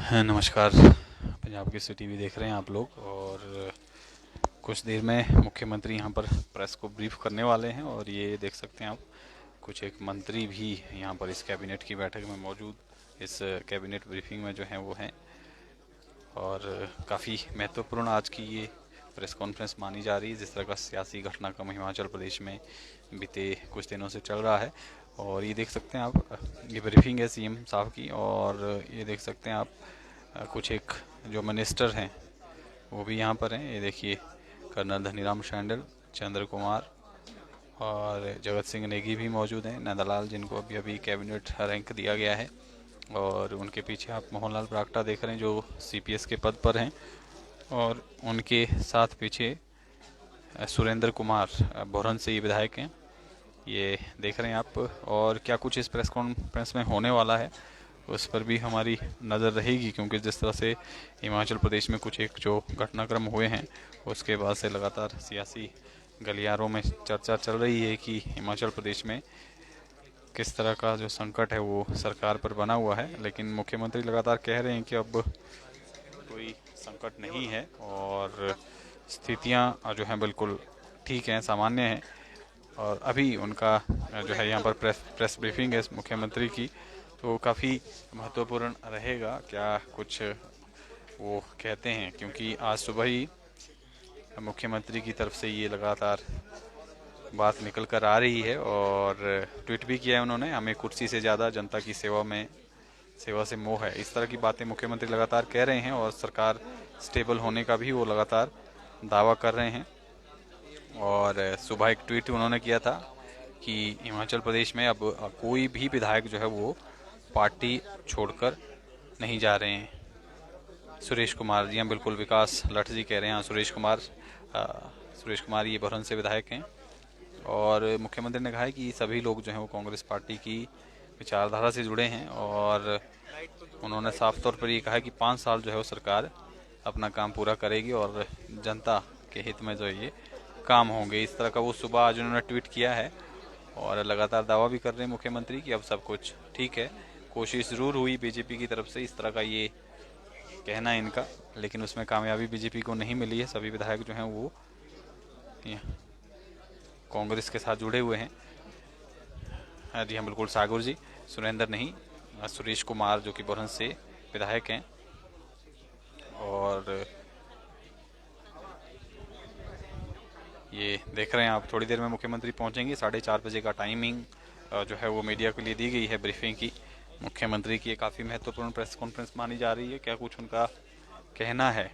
हाँ, नमस्कार। पंजाब की सिटी भी देख रहे हैं आप लोग। और कुछ देर में मुख्यमंत्री यहाँ पर प्रेस को ब्रीफ करने वाले हैं। और ये देख सकते हैं आप, कुछ एक मंत्री भी यहाँ पर इस कैबिनेट की बैठक में मौजूद, इस कैबिनेट ब्रीफिंग में जो हैं वो हैं। और काफ़ी महत्वपूर्ण आज की ये प्रेस कॉन्फ्रेंस मानी जा रही है, जिस तरह का सियासी घटनाक्रम हिमाचल प्रदेश में बीते कुछ दिनों से चल रहा है। और ये देख सकते हैं आप, ये ब्रीफिंग है सीएम साहब की। और ये देख सकते हैं आप, कुछ एक जो मिनिस्टर हैं वो भी यहाँ पर हैं। ये देखिए, कर्नल धनीराम शांडिल, चंद्र कुमार और जगत सिंह नेगी भी मौजूद हैं। नंदलाल, जिनको अभी अभी कैबिनेट रैंक दिया गया है। और उनके पीछे आप मोहनलाल ब्राक्टा देख रहे हैं, जो सीपीएस के पद पर हैं। और उनके साथ पीछे सुरेंद्र कुमार, भोरन से ये विधायक हैं, ये देख रहे हैं आप। और क्या कुछ इस प्रेस कॉन्फ्रेंस में होने वाला है उस पर भी हमारी नज़र रहेगी, क्योंकि जिस तरह से हिमाचल प्रदेश में कुछ एक जो घटनाक्रम हुए हैं उसके बाद से लगातार सियासी गलियारों में चर्चा चल रही है कि हिमाचल प्रदेश में किस तरह का जो संकट है वो सरकार पर बना हुआ है। लेकिन मुख्यमंत्री लगातार कह रहे हैं कि अब कोई संकट नहीं है और स्थितियां जो हैं बिल्कुल ठीक हैं, सामान्य हैं। और अभी उनका जो है यहाँ पर प्रेस ब्रीफिंग है मुख्यमंत्री की, तो काफ़ी महत्वपूर्ण रहेगा क्या कुछ वो कहते हैं, क्योंकि आज सुबह ही मुख्यमंत्री की तरफ से ये लगातार बात निकल कर आ रही है। और ट्वीट भी किया है उन्होंने, हमें कुर्सी से ज़्यादा जनता की सेवा से मोह है। इस तरह की बातें मुख्यमंत्री लगातार कह रहे हैं और सरकार स्टेबल होने का भी वो लगातार दावा कर रहे हैं। और सुबह एक ट्वीट उन्होंने किया था कि हिमाचल प्रदेश में अब कोई भी विधायक जो है वो पार्टी छोड़कर नहीं जा रहे हैं। सुरेश कुमार जी, हाँ बिल्कुल, विकास लठ जी कह रहे हैं। हाँ, सुरेश कुमार ये बरहन से विधायक हैं। और मुख्यमंत्री ने कहा है कि सभी लोग जो हैं वो कांग्रेस पार्टी की विचारधारा से जुड़े हैं। और उन्होंने साफ तौर पर ये कहा है कि 5 साल जो है वो सरकार अपना काम पूरा करेगी और जनता के हित में जो है ये काम होंगे। इस तरह का वो सुबह आज उन्होंने ट्वीट किया है। और लगातार दावा भी कर रहे हैं मुख्यमंत्री कि अब सब कुछ ठीक है। कोशिश ज़रूर हुई बीजेपी की तरफ से, इस तरह का ये कहना है इनका, लेकिन उसमें कामयाबी बीजेपी को नहीं मिली है। सभी विधायक जो हैं वो कांग्रेस के साथ जुड़े हुए हैं। हाँ जी, हाँ बिल्कुल, सागर जी, सुरेंद्र नहीं, सुरेश कुमार जो कि बरहन से विधायक हैं। और ये देख रहे हैं आप, थोड़ी देर में मुख्यमंत्री पहुंचेंगे। 4:30 बजे का टाइमिंग जो है वो मीडिया के लिए दी गई है ब्रीफिंग की। मुख्यमंत्री की ये काफ़ी महत्वपूर्ण प्रेस कॉन्फ्रेंस मानी जा रही है। क्या कुछ उनका कहना है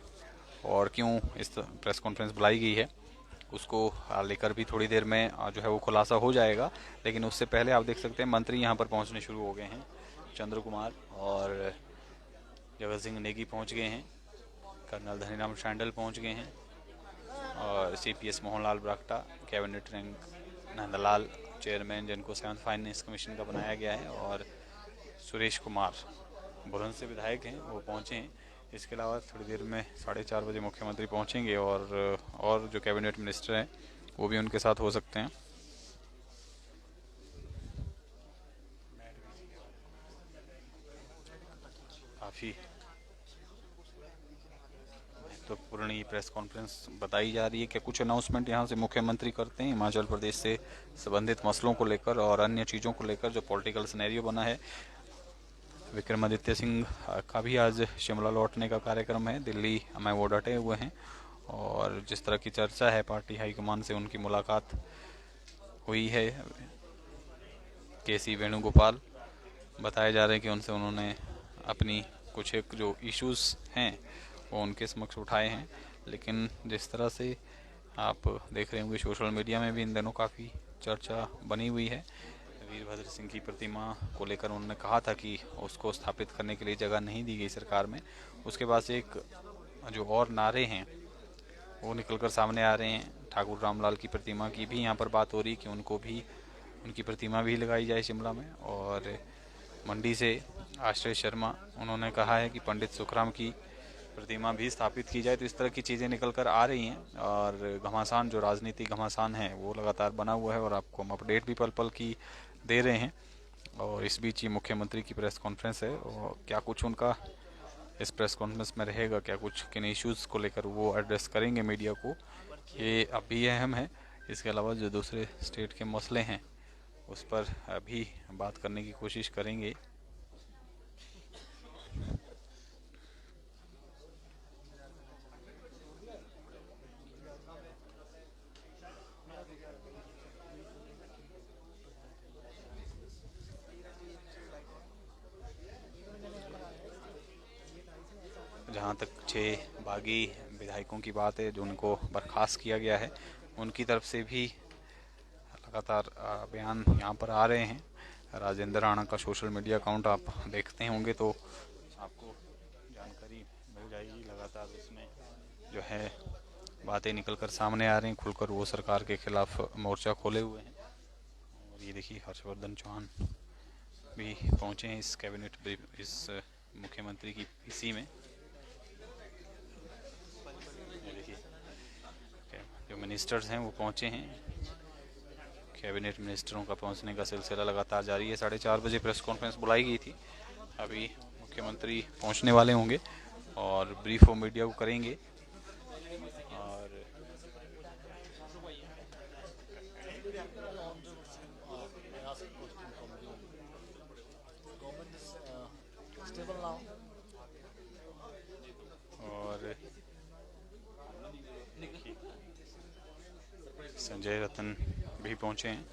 और क्यों इस प्रेस कॉन्फ्रेंस बुलाई गई है उसको लेकर भी थोड़ी देर में जो है वो खुलासा हो जाएगा। लेकिन उससे पहले आप देख सकते हैं मंत्री यहाँ पर पहुँचने शुरू हो गए हैं। चंद्र कुमार और जगत सिंह नेगी पहुँच गए हैं। कर्नल धनीराम शांडल पहुँच गए हैं। और CPS Mohanlal Brakta, cabinet rank Nandlal, chairman जिनको 7th फाइनेंस कमीशन का बनाया गया है। और सुरेश कुमार बुरन से विधायक हैं, वो पहुँचे हैं। इसके अलावा थोड़ी देर में 4:30 बजे मुख्यमंत्री पहुँचेंगे और जो कैबिनेट मिनिस्टर हैं वो भी उनके साथ हो सकते हैं। काफ़ी महत्वपूर्ण ये प्रेस कॉन्फ्रेंस बताई जा रही है कि कुछ अनाउंसमेंट यहाँ से मुख्यमंत्री करते हैं हिमाचल प्रदेश से संबंधित मसलों को लेकर और अन्य चीज़ों को लेकर जो पॉलिटिकल सिनेरियो बना है। विक्रमादित्य सिंह का भी आज शिमला लौटने का कार्यक्रम है, दिल्ली में वो डटे हुए हैं। और जिस तरह की चर्चा है, पार्टी हाईकमान से उनकी मुलाकात हुई है। केसी वेणुगोपाल बताए जा रहे हैं कि उनसे उन्होंने अपनी कुछ एक जो इश्यूज़ हैं वो उनके समक्ष उठाए हैं। लेकिन जिस तरह से आप देख रहे होंगे सोशल मीडिया में भी इन दिनों काफ़ी चर्चा बनी हुई है। वीरभद्र सिंह की प्रतिमा को लेकर उन्होंने कहा था कि उसको स्थापित करने के लिए जगह नहीं दी गई सरकार में। उसके बाद से एक जो और नारे हैं वो निकलकर सामने आ रहे हैं। ठाकुर रामलाल की प्रतिमा की भी यहाँ पर बात हो रही कि उनको भी, उनकी प्रतिमा भी लगाई जाए शिमला में। और मंडी से आश्रय शर्मा, उन्होंने कहा है कि पंडित सुखराम की प्रतिमा भी स्थापित की जाए। तो इस तरह की चीज़ें निकल कर आ रही हैं और घमासान, जो राजनीति घमासान है वो लगातार बना हुआ है और आपको हम अपडेट भी पल पल की दे रहे हैं। और इस बीच ये मुख्यमंत्री की प्रेस कॉन्फ्रेंस है और क्या कुछ उनका इस प्रेस कॉन्फ्रेंस में रहेगा क्या, कुछ किन इश्यूज़ को लेकर वो एड्रेस करेंगे मीडिया को, ये अभी अहम है। इसके अलावा जो दूसरे स्टेट के मसले हैं उस पर अभी बात करने की कोशिश करेंगे। जहाँ तक 6 बागी विधायकों की बात है जो उनको बर्खास्त किया गया है, उनकी तरफ से भी लगातार बयान यहाँ पर आ रहे हैं। राजेंद्र राणा का सोशल मीडिया अकाउंट आप देखते होंगे तो आपको जानकारी मिल जाएगी। लगातार उसमें जो है बातें निकल कर सामने आ रही हैं, खुलकर वो सरकार के खिलाफ मोर्चा खोले हुए हैं। और ये देखिए हर्षवर्धन चौहान भी पहुंचे हैं इस कैबिनेट ब्रीफ, इस मुख्यमंत्री की पीसी में। ये देखिए जो मिनिस्टर्स हैं वो पहुंचे हैं। कैबिनेट मिनिस्टरों का पहुंचने का सिलसिला लगातार जारी है। 4:30 बजे प्रेस कॉन्फ्रेंस बुलाई गई थी, अभी मुख्यमंत्री पहुंचने वाले होंगे और ब्रीफ वो मीडिया को करेंगे। और संजय रतन भी पहुंचे हैं,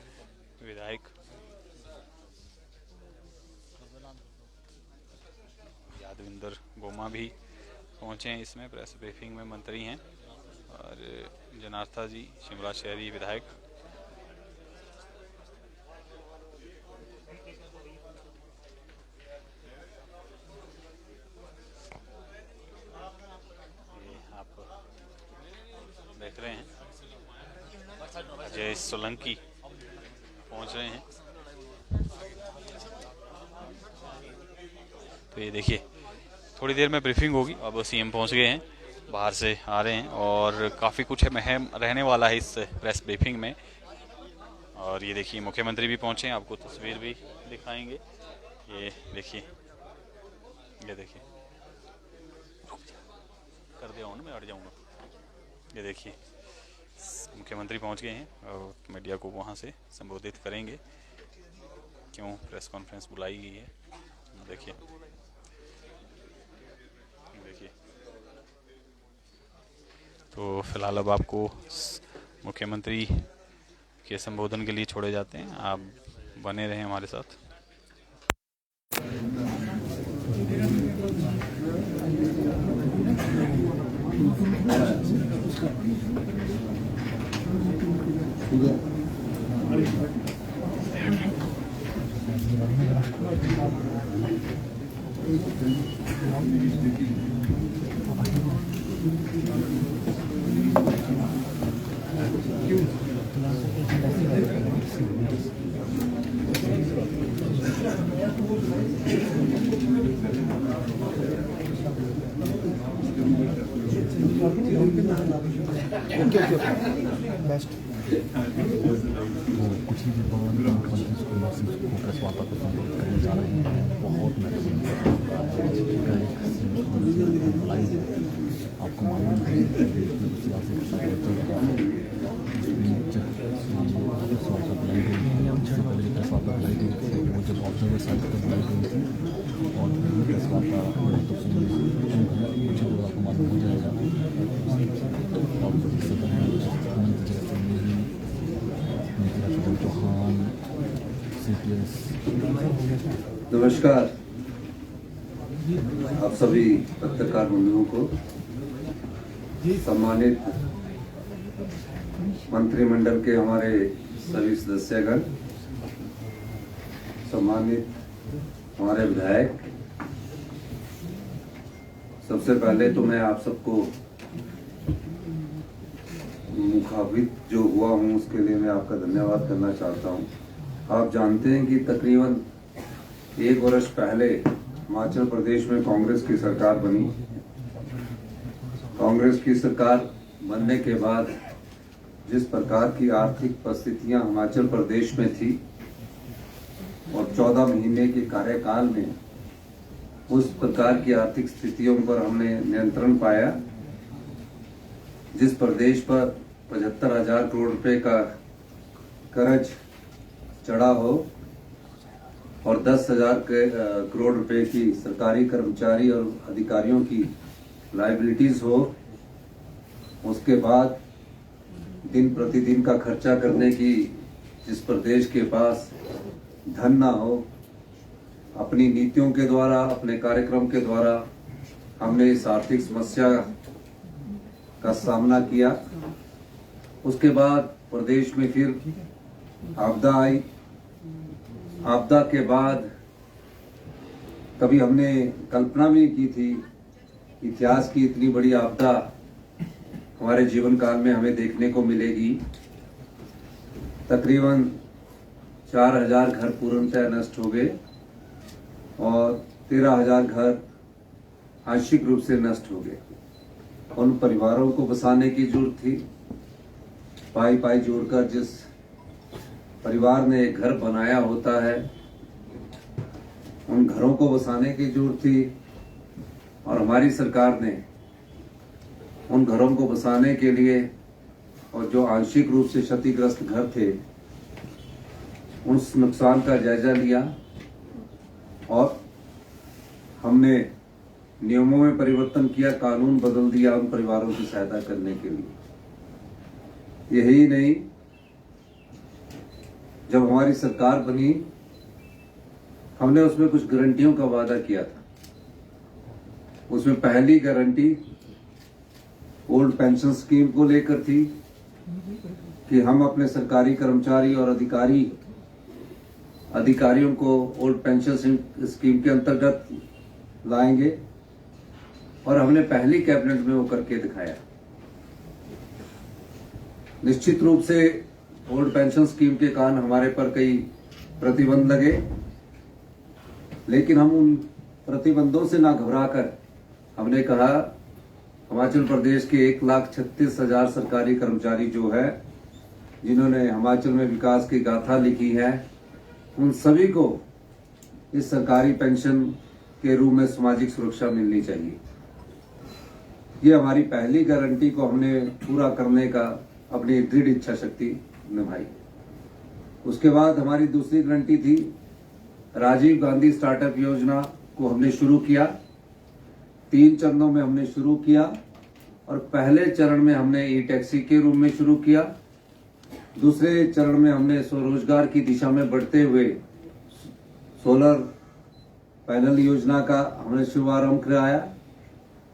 विधायक। यादविंदर गोमा भी पहुंचे हैं इसमें, प्रेस ब्रीफिंग में मंत्री हैं। और जनार्था जी शिमला शहरी विधायक। ये आप देख रहे हैं अजय सोलंकी पहुंच रहे हैं। तो ये देखिए थोड़ी देर में ब्रीफिंग होगी। अब सीएम पहुंच गए हैं, बाहर से आ रहे हैं और काफ़ी कुछ अहम रहने वाला है इस प्रेस ब्रीफिंग में। और ये देखिए मुख्यमंत्री भी पहुंचे हैं, आपको तस्वीर भी दिखाएंगे। ये देखिए, ये देखिए, कर दे ऑन, मैं हट जाऊंगा। ये देखिए मुख्यमंत्री पहुंच गए हैं और मीडिया को वहां से संबोधित करेंगे, क्यों प्रेस कॉन्फ्रेंस बुलाई गई है। देखिए देखिए, तो फिलहाल अब आपको मुख्यमंत्री के संबोधन के लिए छोड़े जाते हैं, आप बने रहें हमारे साथ। कुछ ही देर बाद मुख्यमंत्री सुखविंदर सिंह को प्रेस वार्ता को संबोधित करने जा रहे हैं। बहुत महत्वपूर्ण बुलाई है। आपको मालूम है कि सियासी चल रहा है, प्रेस वार्ता बुलाई गई थी। उससे पहले प्रेस वार्ता बुलाई गई थी, वो जब ऑब्जर्वर साइड पर बुलाई गई थी और प्रेस वार्ता महत्वपूर्ण मुझे आपको मालूम हो जाएगा। और इससे पहले चौहान नमस्कार आप सभी पत्रकार बंधुओं को, सम्मानित मंत्रिमंडल के हमारे सभी सदस्यगण, सम्मानित हमारे विधायक, सबसे पहले तो मैं आप सबको मुखाबित जो हुआ हूँ उसके लिए मैं आपका धन्यवाद करना चाहता हूँ। आप जानते हैं कि तकरीबन 1 वर्ष पहले हिमाचल प्रदेश में कांग्रेस की सरकार बनी। कांग्रेस की सरकार बनने के बाद जिस प्रकार की आर्थिक परिस्थितियां हिमाचल प्रदेश में थी और 14 महीने के कार्यकाल में उस प्रकार की आर्थिक स्थितियों पर हमने नियंत्रण पाया जिस प्रदेश पर 75,000 करोड़ रुपए का कर्ज चढ़ा हो और 10,000 करोड़ रुपए की सरकारी कर्मचारी और अधिकारियों की लायबिलिटीज हो, उसके बाद दिन प्रतिदिन का खर्चा करने की जिस प्रदेश के पास धन ना हो, अपनी नीतियों के द्वारा, अपने कार्यक्रम के द्वारा हमने इस आर्थिक समस्या का सामना किया। उसके बाद प्रदेश में फिर आपदा आई। आपदा के बाद कभी हमने कल्पना भी नहीं की थी इतिहास की इतनी बड़ी आपदा हमारे जीवन काल में हमें देखने को मिलेगी। तकरीबन 4,000 घर पूर्णतः नष्ट हो गए और 13,000 घर आंशिक रूप से नष्ट हो गए। उन परिवारों को बसाने की जरूरत थी। पाई पाई जोड़कर जिस परिवार ने एक घर बनाया होता है, उन घरों को बसाने की जरूरत थी और हमारी सरकार ने उन घरों को बसाने के लिए और जो आंशिक रूप से क्षतिग्रस्त घर थे उस नुकसान का जायजा लिया और हमने नियमों में परिवर्तन किया, कानून बदल दिया उन परिवारों की सहायता करने के लिए। यही नहीं, जब हमारी सरकार बनी हमने उसमें कुछ गारंटियों का वादा किया था। उसमें पहली गारंटी ओल्ड पेंशन स्कीम को लेकर थी कि हम अपने सरकारी कर्मचारी और अधिकारियों को ओल्ड पेंशन स्कीम के अंतर्गत लाएंगे और हमने पहली कैबिनेट में वो करके दिखाया। निश्चित रूप से ओल्ड पेंशन स्कीम के कारण हमारे पर कई प्रतिबंध लगे, लेकिन हम उन प्रतिबंधों से ना घबराकर हमने कहा हिमाचल प्रदेश के 1,36,000 सरकारी कर्मचारी जो है, जिन्होंने हिमाचल में विकास की गाथा लिखी है, उन सभी को इस सरकारी पेंशन के रूप में सामाजिक सुरक्षा मिलनी चाहिए। ये हमारी पहली गारंटी को हमने पूरा करने का अपनी दृढ़ इच्छा शक्ति निभाई। उसके बाद हमारी दूसरी गारंटी थी, राजीव गांधी स्टार्टअप योजना को हमने शुरू किया। 3 चरणों में हमने शुरू किया और पहले चरण में हमने ई टैक्सी के रूप में शुरू किया। दूसरे चरण में हमने स्वरोजगार की दिशा में बढ़ते हुए सोलर पैनल योजना का हमने शुभारंभ कराया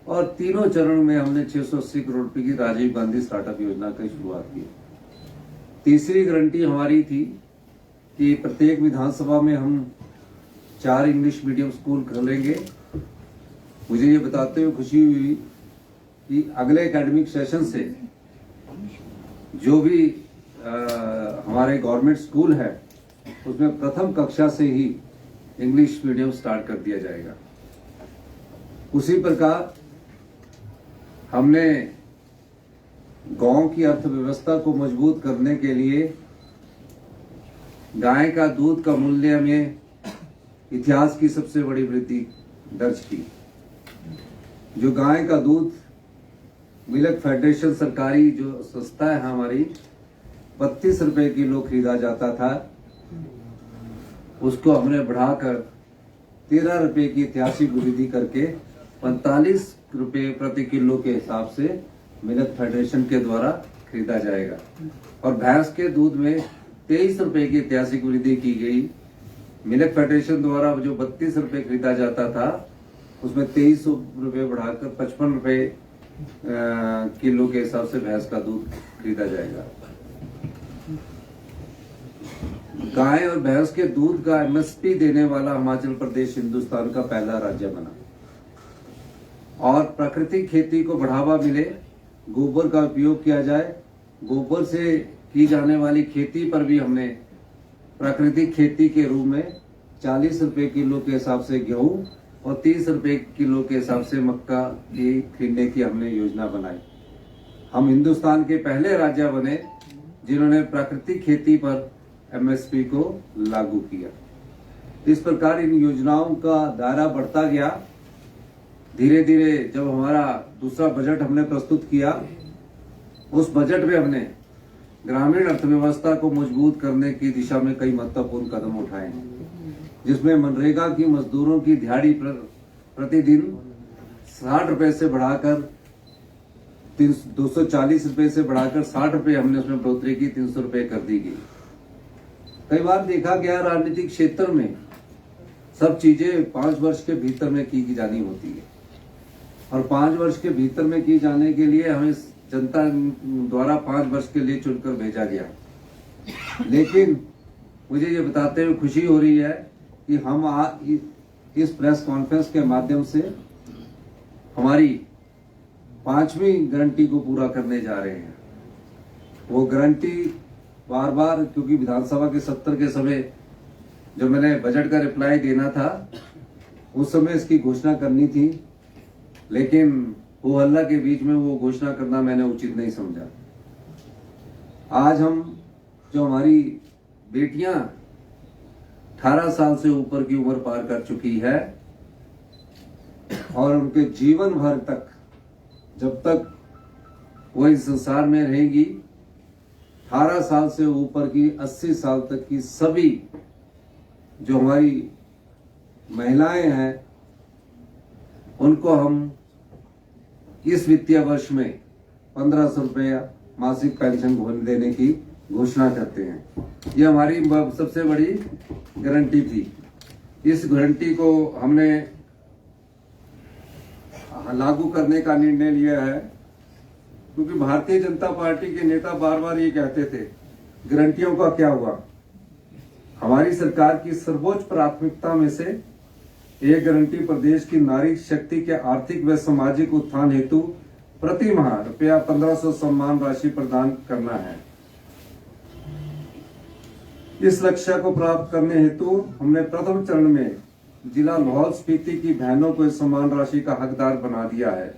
और तीनों चरण में हमने 680 करोड़ रुपए की राजीव गांधी स्टार्टअप योजना की शुरुआत की। तीसरी गारंटी हमारी थी कि प्रत्येक विधानसभा में हम 4 इंग्लिश मीडियम स्कूल खोलेंगे। मुझे ये बताते हुए खुशी हुई कि अगले एकेडमिक सेशन से जो भी हमारे गवर्नमेंट स्कूल है उसमें प्रथम कक्षा से ही इंग्लिश मीडियम स्टार्ट कर दिया जाएगा। उसी प्रकार हमने गांव की अर्थव्यवस्था को मजबूत करने के लिए गाय का दूध का मूल्य में इतिहास की सबसे बड़ी वृद्धि दर्ज की। जो गाय का दूध मिल्क फेडरेशन सरकारी जो संस्था है हमारी 32 रुपए किलो खरीदा जाता था, उसको हमने बढ़ाकर 13 रुपए की ऐतिहासिक वृद्धि करके 45 रुपए प्रति किलो के हिसाब से मिल्क फेडरेशन के द्वारा खरीदा जाएगा। और भैंस के दूध में 23 रुपए की ऐतिहासिक वृद्धि की गई। मिल्क फेडरेशन द्वारा जो 32 रुपए खरीदा जाता था उसमें 23 रुपए बढ़ाकर 55 रुपए किलो के हिसाब से भैंस का दूध खरीदा जाएगा। गाय और भैंस के दूध का एमएसपी देने वाला हिमाचल प्रदेश हिंदुस्तान का पहला राज्य बना। और प्राकृतिक खेती को बढ़ावा मिले, गोबर का उपयोग किया जाए। गोबर से की जाने वाली खेती पर भी हमने प्राकृतिक खेती के रूप में 40 रुपए किलो के हिसाब से गेहूं और 30 रुपए किलो के हिसाब से मक्का की खरीदने की हमने योजना बनाई। हम हिंदुस्तान के पहले राज्य बने जिन्होंने प्राकृतिक खेती पर एमएसपी को लागू किया। इस प्रकार इन योजनाओं का दायरा बढ़ता गया। धीरे धीरे जब हमारा दूसरा बजट हमने प्रस्तुत किया, उस बजट में हमने ग्रामीण अर्थव्यवस्था को मजबूत करने की दिशा में कई महत्वपूर्ण कदम उठाए हैं, जिसमें मनरेगा की मजदूरों की दिहाड़ी प्रतिदिन 60 रुपए से बढ़ाकर 240 रुपए से बढ़ाकर 60 रुपए हमने उसमें बढ़ोतरी की, 300 रुपए कर दी गई। कई बार देखा गया राजनीतिक क्षेत्र में सब चीजें 5 वर्ष के भीतर में की जानी होती है, और 5 वर्ष के भीतर में की जाने के लिए हमें जनता द्वारा 5 वर्ष के लिए चुनकर भेजा गया। लेकिन मुझे ये बताते हुए खुशी हो रही है कि हम आज इस प्रेस कॉन्फ्रेंस के माध्यम से हमारी 5वीं गारंटी को पूरा करने जा रहे हैं। वो गारंटी बार बार, क्योंकि विधानसभा के सत्र के समय जब मैंने बजट का रिप्लाई देना था, उस समय इसकी घोषणा करनी थी, लेकिन वो हल्ला के बीच में वो घोषणा करना मैंने उचित नहीं समझा। आज हम जो हमारी बेटियां 18 साल से ऊपर की उम्र पार कर चुकी है और उनके जीवन भर तक, जब तक वो इस संसार में रहेगी, 18 साल से ऊपर की 80 साल तक की सभी जो हमारी महिलाएं हैं, उनको हम इस वित्तीय वर्ष में 1500 रुपया मासिक पेंशन देने की घोषणा करते हैं। ये हमारी सबसे बड़ी गारंटी थी। इस गारंटी को हमने लागू करने का निर्णय लिया है, क्योंकि भारतीय जनता पार्टी के नेता बार बार ये कहते थे, गारंटियों का क्या हुआ। हमारी सरकार की सर्वोच्च प्राथमिकता में से एक गारंटी प्रदेश की नारी शक्ति के आर्थिक व सामाजिक उत्थान हेतु प्रति माह रुपया 1500 सम्मान राशि प्रदान करना है। इस लक्ष्य को प्राप्त करने हेतु हमने प्रथम चरण में जिला लाहौल स्पीति की बहनों को इस सम्मान राशि का हकदार बना दिया है।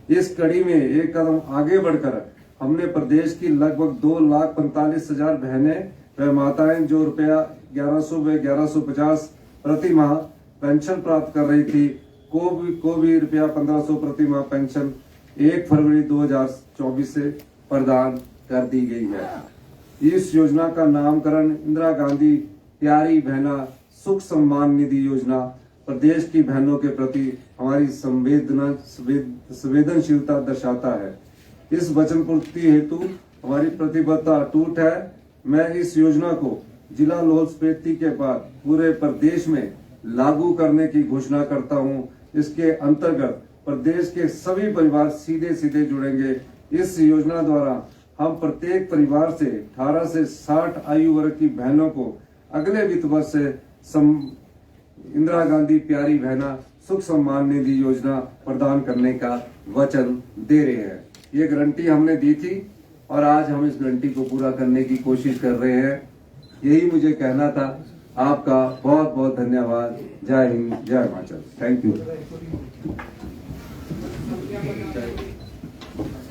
इस कड़ी में एक कदम आगे बढ़कर हमने प्रदेश की लगभग 2,45,000 बहनें व माताएं जो रुपया 1100 व 1150 प्रति माह पेंशन प्राप्त कर रही थी, को भी रुपया 1500 प्रति माह पेंशन 1 फरवरी 2024 से प्रदान कर दी गई है। इस योजना का नामकरण इंदिरा गांधी प्यारी बहना सुख सम्मान निधि योजना प्रदेश की बहनों के प्रति हमारी संवेदनशीलता दर्शाता है। इस वचन पूर्ति हेतु हमारी प्रतिबद्धता अटूट है। मैं इस योजना को जिला लाहौल स्पीति के बाद पूरे प्रदेश में लागू करने की घोषणा करता हूं। इसके अंतर्गत प्रदेश के सभी परिवार सीधे सीधे जुड़ेंगे। इस योजना द्वारा हम प्रत्येक परिवार से 18 से 60 आयु वर्ग की बहनों को अगले वित्त वर्ष से इंदिरा गांधी प्यारी बहना सुख सम्मान निधि योजना प्रदान करने का वचन दे रहे हैं। ये गारंटी हमने दी थी और आज हम इस गारंटी को पूरा करने की कोशिश कर रहे हैं। यही मुझे कहना था। आपका बहुत बहुत धन्यवाद। जय हिंद, जय हिमाचल। Thank you.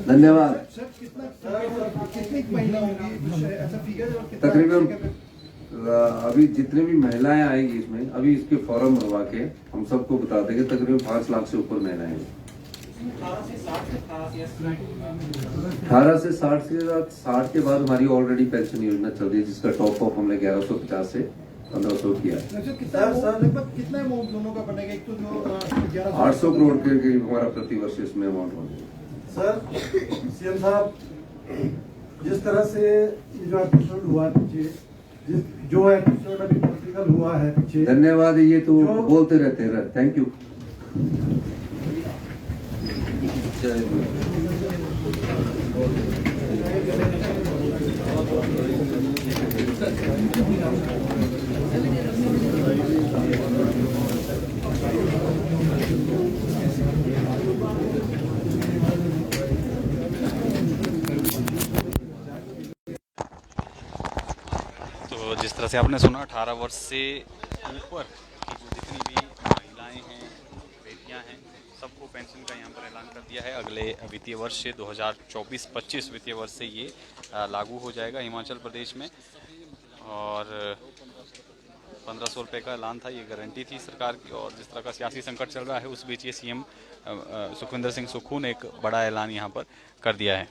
धन्यवाद। तकरीबन अभी जितने भी महिलाएं आएंगी इसमें, अभी इसके फॉर्म भरवा के हम सबको बता देंगे, तकरीबन 5 लाख से ऊपर महिलाएं हैं। 18 से 60 के बाद हमारी ऑलरेडी पेंशन योजना चल रही है, जिसका टॉप अप हमने 1150 से 1500 किया। कितना अमाउंट दोनों का बनेगा? एक तो जो 800 करोड़ के करीब हमारा प्रति वर्ष इसमें अमाउंट होगा। सर, सीएम साहब, जिस तरह से जो एपिसोड हुआ पीछे, जो एपिसोड अभी पॉलिटिकल हुआ है पीछे, धन्यवाद। ये तो बोलते रहते हैं। Thank you. तो जिस तरह से आपने सुना, 18 वर्ष से ऊपर की जो जितनी भी महिलाएं हैं, बेटियां हैं, सबको पेंशन का यहाँ पर ऐलान कर दिया है। अगले वित्तीय वर्ष से 2024-25 वित्तीय वर्ष से ये लागू हो जाएगा हिमाचल प्रदेश में। और 1500 रुपये का ऐलान था, ये गारंटी थी सरकार की। और जिस तरह का सियासी संकट चल रहा है उस बीच ये सीएम सुखविंदर सिंह सुक्खू ने एक बड़ा ऐलान यहाँ पर कर दिया है।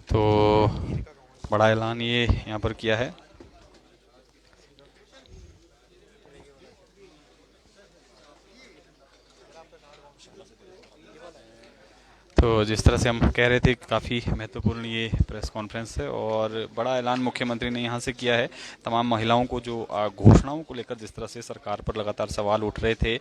तो बड़ा ऐलान ये यहाँ पर किया है। तो जिस तरह से हम कह रहे थे, काफ़ी महत्वपूर्ण ये प्रेस कॉन्फ्रेंस है और बड़ा ऐलान मुख्यमंत्री ने यहाँ से किया है। तमाम महिलाओं को जो घोषणाओं को लेकर जिस तरह से सरकार पर लगातार सवाल उठ रहे थे,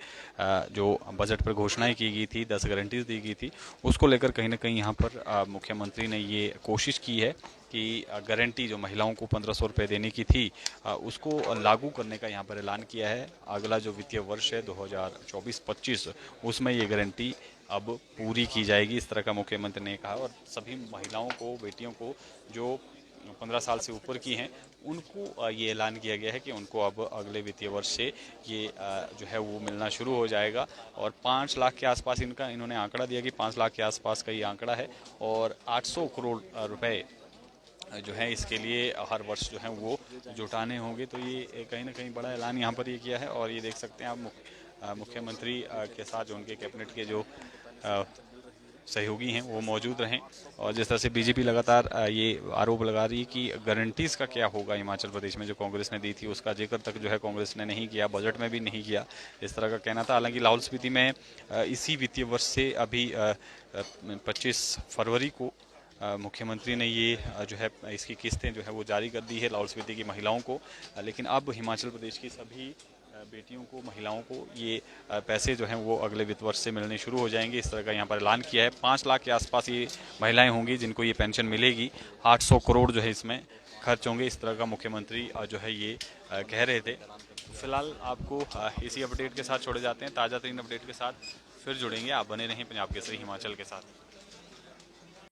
जो बजट पर घोषणाएं की गई थी, 10 गारंटीज दी गई थी, उसको लेकर कहीं ना कहीं यहाँ पर मुख्यमंत्री ने ये कोशिश की है कि गारंटी जो महिलाओं को 1500 रुपये देने की थी, उसको लागू करने का यहाँ पर ऐलान किया है। अगला जो वित्तीय वर्ष है 2024-25, उसमें ये गारंटी अब पूरी की जाएगी, इस तरह का मुख्यमंत्री ने कहा। और सभी महिलाओं को, बेटियों को जो 15 साल से ऊपर की हैं, उनको ये ऐलान किया गया है कि उनको अब अगले वित्तीय वर्ष से ये जो है वो मिलना शुरू हो जाएगा। और 5 लाख के आसपास इन्होंने आंकड़ा दिया कि 5 लाख के आसपास का ये आंकड़ा है। और 800 करोड़ रुपए जो है इसके लिए हर वर्ष जो है वो जुटाने होंगे। तो ये कहीं ना कहीं बड़ा ऐलान यहाँ पर ये किया है। और ये देख सकते हैं आप मुख्यमंत्री के साथ जो उनके कैबिनेट के जो सहयोगी हैं वो मौजूद रहें। और जिस तरह से बीजेपी लगातार ये आरोप लगा रही है कि गारंटीज़ का क्या होगा हिमाचल प्रदेश में, जो कांग्रेस ने दी थी उसका जिक्र तक जो है कांग्रेस ने नहीं किया, बजट में भी नहीं किया, इस तरह का कहना था। हालांकि लाहौल स्पीति में इसी वित्तीय वर्ष से अभी 25 फरवरी को मुख्यमंत्री ने ये जो है इसकी किस्तें जो है वो जारी कर दी है लाहौल स्पीति की महिलाओं को। लेकिन अब हिमाचल प्रदेश की सभी बेटियों को, महिलाओं को ये पैसे जो हैं वो अगले वित्त वर्ष से मिलने शुरू हो जाएंगे, इस तरह का यहाँ पर ऐलान किया है। 5 लाख के आसपास ये महिलाएं होंगी जिनको ये पेंशन मिलेगी। 800 करोड़ जो है इसमें खर्च होंगे, इस तरह का मुख्यमंत्री जो है ये कह रहे थे। फिलहाल आपको इसी अपडेट के साथ छोड़े जाते हैं। ताज़ा तरीन अपडेट के साथ फिर जुड़ेंगे। आप बने रहें पंजाब केसरी हिमाचल के साथ।